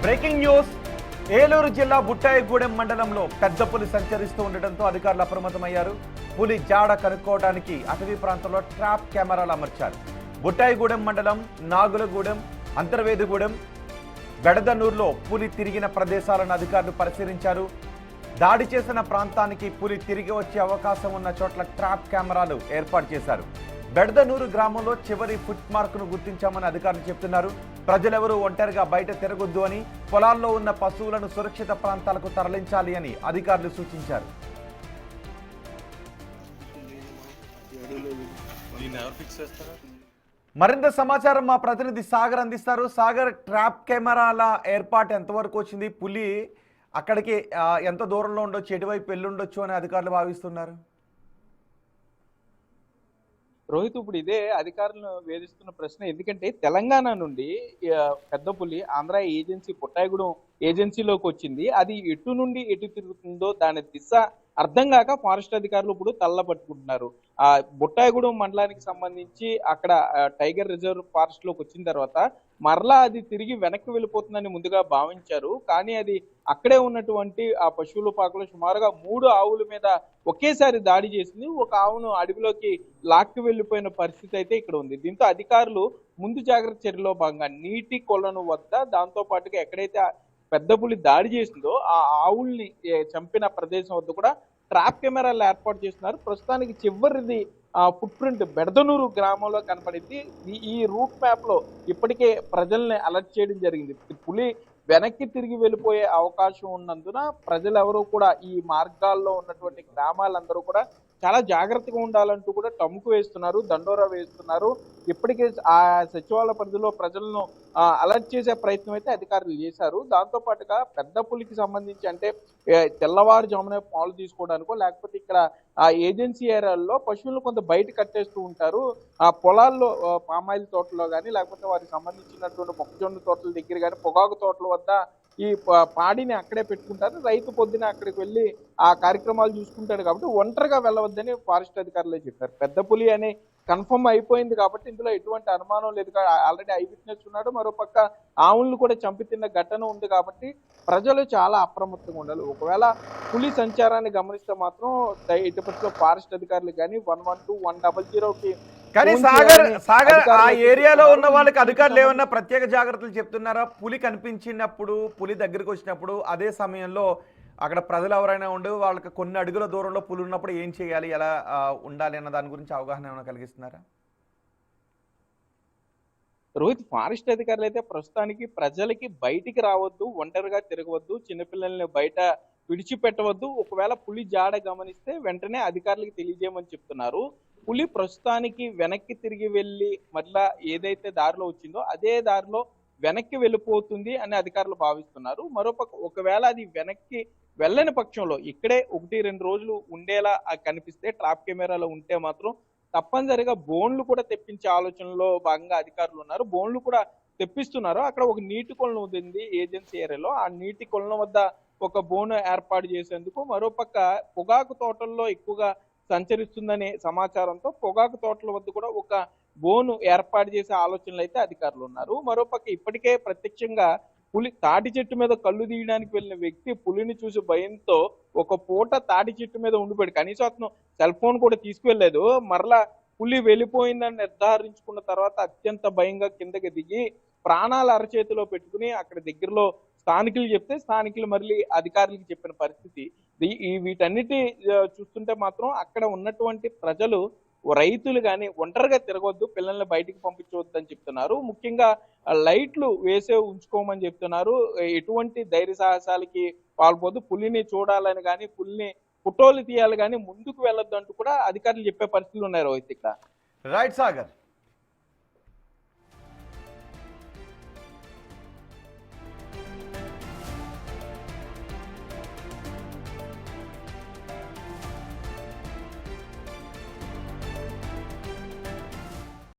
Breaking news. Eluru జిల్లా బుట్టాయిగూడెం మండలంలో పెద్ద పులి సంచరిస్తూ ఉండటంతో అధికారులు అప్రమత్తమయ్యారు. పులి జాడ కనుక్కోవడానికి అటవీ ప్రాంతంలో ట్రాప్ కెమెరాలు అమర్చారు. బుట్టాయిగూడెం మండలం నాగులగూడెం, అంతర్వేదిగూడెం, గడదనూరులో పులి తిరిగిన ప్రదేశాలను అధికారులు పరిశీలించారు. దాడి చేసిన ప్రాంతానికి పులి తిరిగి వచ్చే అవకాశం ఉన్న చోట్ల ట్రాప్ కెమెరాలు ఏర్పాటు చేశారు. బెడదనూరు గ్రామంలో చివరి ఫుట్ మార్కును గుర్తించామని అధికారులు చెప్తున్నారు. ప్రజలెవరూ ఒంటరిగా బయట తిరగొద్దు అని, పొలాల్లో ఉన్న పశువులను సురక్షిత ప్రాంతాలకు తరలించాలి అని అధికారులు సూచించారు. మరింత సమాచారం మా ప్రతినిధి సాగర్ అందిస్తారు. సాగర్, ట్రాప్ కెమెరాల ఏర్పాటు ఎంతవరకు వచ్చింది? పులి అక్కడికి ఎంత దూరంలో ఉండొచ్చు, ఎటువైపు వెళ్ళుండొచ్చు అని అధికారులు భావిస్తున్నారు? రోహిత్, ఇప్పుడు ఇదే అధికారులను వేధిస్తున్న ప్రశ్న. ఎందుకంటే తెలంగాణ నుండి పెద్ద పులి ఆంధ్ర ఏజెన్సీ బుట్టాయిగూడెం ఏజెన్సీలోకి వచ్చింది. అది ఎటు నుండి ఎటు తిరుగుతుందో దాని దిశ అర్థం కాక ఫారెస్ట్ అధికారులు ఇప్పుడు తల్ల పట్టుకుంటున్నారు. ఆ బుట్టాయిగూడెం మండలానికి సంబంధించి అక్కడ టైగర్ రిజర్వ్ ఫారెస్ట్ లోకి వచ్చిన తర్వాత మరలా అది తిరిగి వెనక్కి వెళ్ళిపోతుందని ముందుగా భావించారు. కానీ అది అక్కడే ఉన్నటువంటి ఆ పశువుల పాకలో సుమారుగా 3 ఆవుల మీద ఒకేసారి దాడి చేసింది. ఒక ఆవును అడవిలోకి లాక్కి వెళ్ళిపోయిన పరిస్థితి అయితే ఇక్కడ ఉంది. దీంతో అధికారులు ముందు జాగ్రత్త చర్యలో భాగంగా నీటి కొలను వద్ద, దాంతో పాటుగా ఎక్కడైతే పెద్ద పులి దాడి చేసిందో ఆ ఆవుల్ని చంపిన ప్రదేశం వద్ద కూడా ట్రాప్ కెమెరాలు ఏర్పాటు చేస్తున్నారు. ప్రస్తుతానికి చివరిది ఫుట్ ప్రింట్ బెడదనూరు గ్రామంలో కనపడింది. ఈ రూట్ మ్యాప్ లో ఇప్పటికే ప్రజల్ని అలర్ట్ చేయడం జరిగింది. పులి వెనక్కి తిరిగి వెళ్ళిపోయే అవకాశం ఉన్నందున ప్రజలెవరూ కూడా ఈ మార్గాల్లో ఉన్నటువంటి గ్రామాలందరూ కూడా చాలా జాగ్రత్తగా ఉండాలంటూ కూడా టముకు వేస్తున్నారు, దండోరా వేస్తున్నారు. ఇప్పటికే ఆ సచివాలయ పరిధిలో ప్రజలను అలర్ట్ చేసే ప్రయత్నం అయితే అధికారులు చేశారు. దాంతో పాటుగా పెద్ద పులికి సంబంధించి అంటే తెల్లవారుజామునే పాలు తీసుకోవడానికో, లేకపోతే ఇక్కడ ఆ ఏజెన్సీ ఏరియాల్లో పశువులను కొంత బయట కట్టేస్తూ ఉంటారు. ఆ పొలాల్లో పామాయిల్ తోటలో కానీ, లేకపోతే వారికి సంబంధించినటువంటి మొక్కజొన్న తోటల దగ్గర కానీ, పొగాకు తోటల వద్ద ఈ పాడిని అక్కడే పెట్టుకుంటారు. రైతు పొద్దున అక్కడికి వెళ్ళి ఆ కార్యక్రమాలు చూసుకుంటాడు. కాబట్టి ఒంటరిగా వెళ్ళవద్దని ఫారెస్ట్ అధికారులే చెప్పారు. పెద్ద పులి అని కన్ఫర్మ్ అయిపోయింది కాబట్టి ఇందులో ఎటువంటి అనుమానం లేదు. ఆల్రెడీ ఐ విట్నెస్ ఉన్నాడు. మరోపక్క ఆవులను కూడా చంపి తిన్న ఘటన ఉంది కాబట్టి ప్రజలు చాలా అప్రమత్తంగా ఉండాలి. ఒకవేళ పులి సంచారాన్ని గమనిస్తే మాత్రం ఇటుపక్షలో ఫారెస్ట్ అధికారులు కానీ 112, 100కి కానీ సాగర్ ఆ ఏరియాలో ఉన్న వాళ్ళకి అధికారులు ఏమన్నా ప్రత్యేక జాగ్రత్తలు చెప్తున్నారా? పులి కనిపించినప్పుడు, పులి దగ్గరికి వచ్చినప్పుడు అదే సమయంలో అక్కడ ప్రజలు ఎవరైనా ఉండి వాళ్ళకి కొన్ని అడుగుల దూరంలో పులి ఉన్నప్పుడు ఏం చేయాలి, ఎలా ఉండాలి అన్న దాని గురించి అవగాహన ఏమైనా కలిగిస్తున్నారా? రోహిత్, ఫారెస్ట్ అధికారులు అయితే ప్రస్తుతానికి ప్రజలకి బయటికి రావద్దు, ఒంటరిగా తిరగవద్దు, చిన్నపిల్లల్ని బయట విడిచిపెట్టవద్దు, ఒకవేళ పులి జాడ గమనిస్తే వెంటనే అధికారులకు తెలియజేయమని చెప్తున్నారు. పులి ప్రస్తుతానికి వెనక్కి తిరిగి వెళ్ళి మళ్ళా ఏదైతే దారిలో వచ్చిందో అదే దారిలో వెనక్కి వెళ్ళిపోతుంది అని అధికారులు భావిస్తున్నారు. మరోపక్క ఒకవేళ అది వెనక్కి వెళ్ళని పక్షంలో ఇక్కడే 1-2 రోజులు ఉండేలా కనిపిస్తే, ట్రాప్ కెమెరాలో ఉంటే మాత్రం తప్పనిసరిగా బోన్లు కూడా తెప్పించే ఆలోచనలో భాగంగా అధికారులు ఉన్నారు. బోన్లు కూడా తెప్పిస్తున్నారు. అక్కడ ఒక నీటి కొలను ఉంది ఏజెన్సీ ఏరియాలో. ఆ నీటి కొలను వద్ద ఒక బోను ఏర్పాటు చేసేందుకు, మరోపక్క పొగాకు తోటల్లో ఎక్కువగా సంచరిస్తుందనే సమాచారంతో పొగాకు తోటల వద్ద కూడా ఒక బోను ఏర్పాటు చేసే ఆలోచనలు అయితే అధికారులు ఉన్నారు. మరోపక్క ఇప్పటికే ప్రత్యక్షంగా పులి తాటి చెట్టు మీద కళ్ళు తీయడానికి వెళ్ళిన వ్యక్తి పులిని చూసి భయంతో ఒక పూట తాటి చెట్టు మీద ఉండిపోయాడు. కనీసం అతను సెల్ ఫోన్ కూడా తీసుకువెళ్ళలేదు. మరలా పులి వెళ్ళిపోయిందని నిర్ధారించుకున్న తర్వాత అత్యంత భయంగా కిందకి దిగి ప్రాణాల అరచేతిలో పెట్టుకుని అక్కడ దగ్గరలో స్థానికులు చెప్తే స్థానికులు మళ్ళీ అధికారులకు చెప్పిన పరిస్థితి. వీటన్నిటి చూస్తుంటే మాత్రం అక్కడ ఉన్నటువంటి ప్రజలు, రైతులు కానీ ఒంటరిగా తిరగొద్దు, పిల్లల్ని బయటికి పంపించవద్దు అని చెప్తున్నారు. ముఖ్యంగా లైట్లు వేసే ఉంచుకోమని చెప్తున్నారు. ఎటువంటి ధైర్య సాహసాలకి పాల్పోదు, పులిని చూడాలని కానీ, పులిని ఫోటోలు తీయాలి కానీ ముందుకు వెళ్ళొద్దు అంటూ కూడా అధికారులు చెప్పే పరిస్థితులు ఉన్నాయి రోహిత్ ఇక్కడ. రైట్ సాగర్.